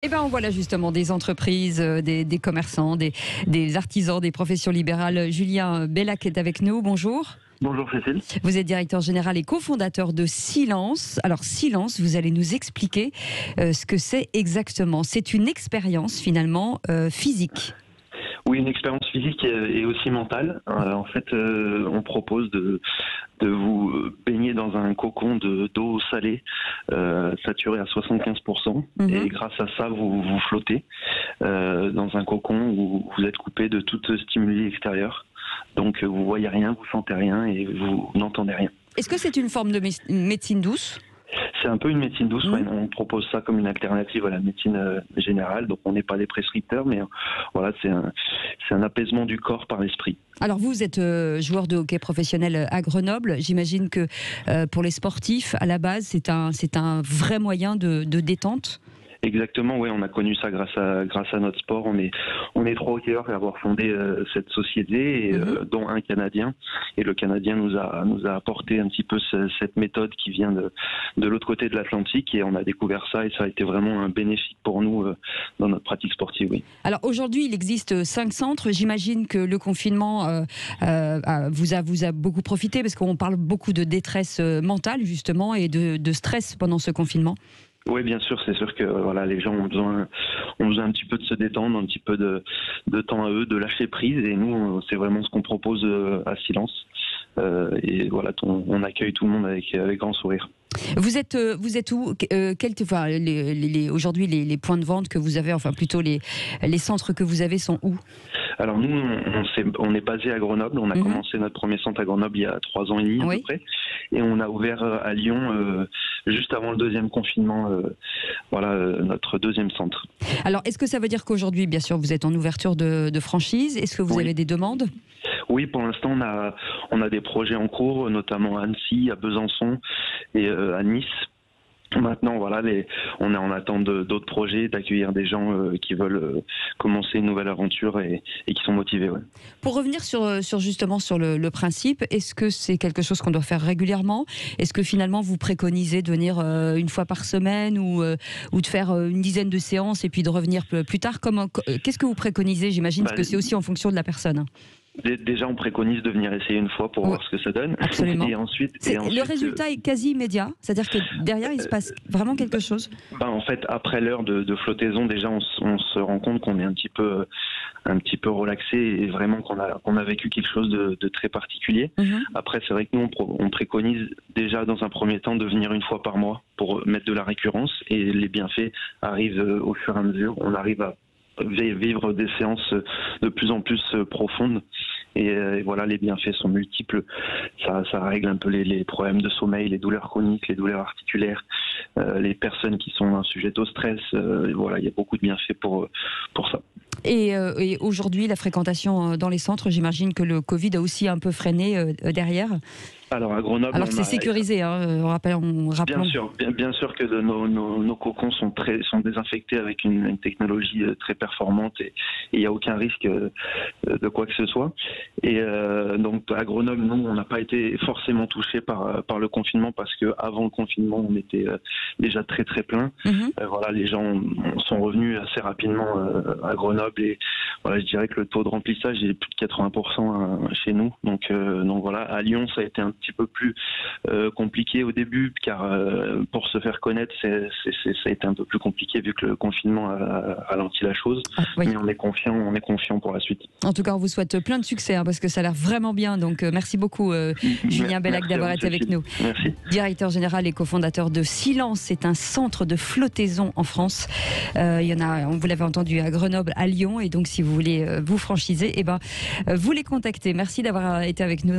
Eh bien, voilà justement des entreprises, des commerçants, des artisans, des professions libérales. Julien Bellac est avec nous. Bonjour. Bonjour Cécile. Vous êtes directeur général et cofondateur de Silence. Alors Silence, vous allez nous expliquer ce que c'est exactement. C'est une expérience finalement physique. Oui, une expérience physique et aussi mentale. En fait, on propose de vous baigner dans un cocon d'eau salée, saturée à 75%. Et grâce à ça, vous flottez dans un cocon où vous êtes coupé de toute stimuli extérieur. Donc vous voyez rien, vous sentez rien et vous n'entendez rien. Est-ce que c'est une forme de médecine douce ? C'est un peu une médecine douce, ouais. On propose ça comme une alternative à la médecine générale, donc on n'est pas des prescripteurs, mais voilà, c'est un apaisement du corps par l'esprit. Alors vous êtes joueur de hockey professionnel à Grenoble, j'imagine que pour les sportifs, à la base, c'est un vrai moyen de détente. Exactement, oui, on a connu ça grâce à notre sport. On est 3 hockeyeurs à avoir fondé cette société, et, dont un Canadien. Et le Canadien nous a apporté un petit peu cette méthode qui vient de l'autre côté de l'Atlantique, et on a découvert ça, et ça a été vraiment un bénéfice pour nous dans notre pratique sportive. Oui. Alors aujourd'hui, il existe 5 centres. J'imagine que le confinement vous a beaucoup profité, parce qu'on parle beaucoup de détresse mentale justement et de stress pendant ce confinement. Oui, bien sûr, c'est sûr que voilà, les gens ont besoin un petit peu de se détendre, un petit peu de temps à eux, de lâcher prise, et nous, c'est vraiment ce qu'on propose à Silence. Et voilà, on accueille tout le monde avec grand sourire. Vous êtes où aujourd'hui, les points de vente que vous avez, enfin plutôt les centres que vous avez sont où? Alors nous, on est basé à Grenoble. On a commencé notre premier centre à Grenoble il y a 3 ans et demi à peu près. Et on a ouvert à Lyon juste avant le deuxième confinement, notre deuxième centre. Alors, est-ce que ça veut dire qu'aujourd'hui, bien sûr, vous êtes en ouverture de franchise? Est-ce que vous avez des demandes? Oui, pour l'instant, on a des projets en cours, notamment à Annecy, à Besançon et à Nice. Maintenant, voilà, on est en attente d'autres projets, d'accueillir des gens qui veulent commencer une nouvelle aventure et qui sont motivés. Ouais. Pour revenir sur le principe, est-ce que c'est quelque chose qu'on doit faire régulièrement? Est-ce que finalement vous préconisez de venir une fois par semaine ou de faire une dizaine de séances et puis de revenir plus tard? Qu'est-ce que vous préconisez? J'imagine que c'est aussi en fonction de la personne. Déjà, on préconise de venir essayer une fois pour voir ce que ça donne. Absolument. Et ensuite, le résultat est quasi immédiat, c'est-à-dire que derrière, il se passe vraiment quelque chose. En fait, après l'heure de flottaison, déjà, on se rend compte qu'on est un petit peu relaxé et vraiment qu'on a vécu quelque chose de très particulier. Après, c'est vrai que nous, on préconise déjà dans un premier temps de venir une fois par mois pour mettre de la récurrence, et les bienfaits arrivent au fur et à mesure. On arrive à vivre des séances de plus en plus profondes, et voilà, les bienfaits sont multiples. Ça règle un peu les problèmes de sommeil, les douleurs chroniques, les douleurs articulaires, les personnes qui sont sujettes au stress. Voilà, il y a beaucoup de bienfaits pour ça. Et aujourd'hui, la fréquentation dans les centres, j'imagine que le Covid a aussi un peu freiné derrière. Alors à Grenoble, alors c'est sécurisé, hein, bien sûr que nos cocons sont désinfectés avec une technologie très performante, et il n'y a aucun risque de quoi que ce soit. Et donc à Grenoble, nous, on n'a pas été forcément touchés par le confinement, parce que avant le confinement, on était déjà très très plein. Voilà, les gens sont revenus assez rapidement à Grenoble, et voilà, je dirais que le taux de remplissage est plus de 80% chez nous. Donc voilà, à Lyon, ça a été un petit peu plus compliqué au début, car pour se faire connaître, ça a été un peu plus compliqué vu que le confinement a ralenti la chose. Mais on est confiant pour la suite. En tout cas, on vous souhaite plein de succès, hein, parce que ça a l'air vraiment bien. Donc merci beaucoup Julien Bellac d'avoir été avec nous. Merci. Directeur général et cofondateur de Silence, c'est un centre de flottaison en France. Il y en a, vous l'avez entendu, à Grenoble, à Lyon, et donc si vous voulez vous franchiser, vous les contactez. Merci d'avoir été avec nous.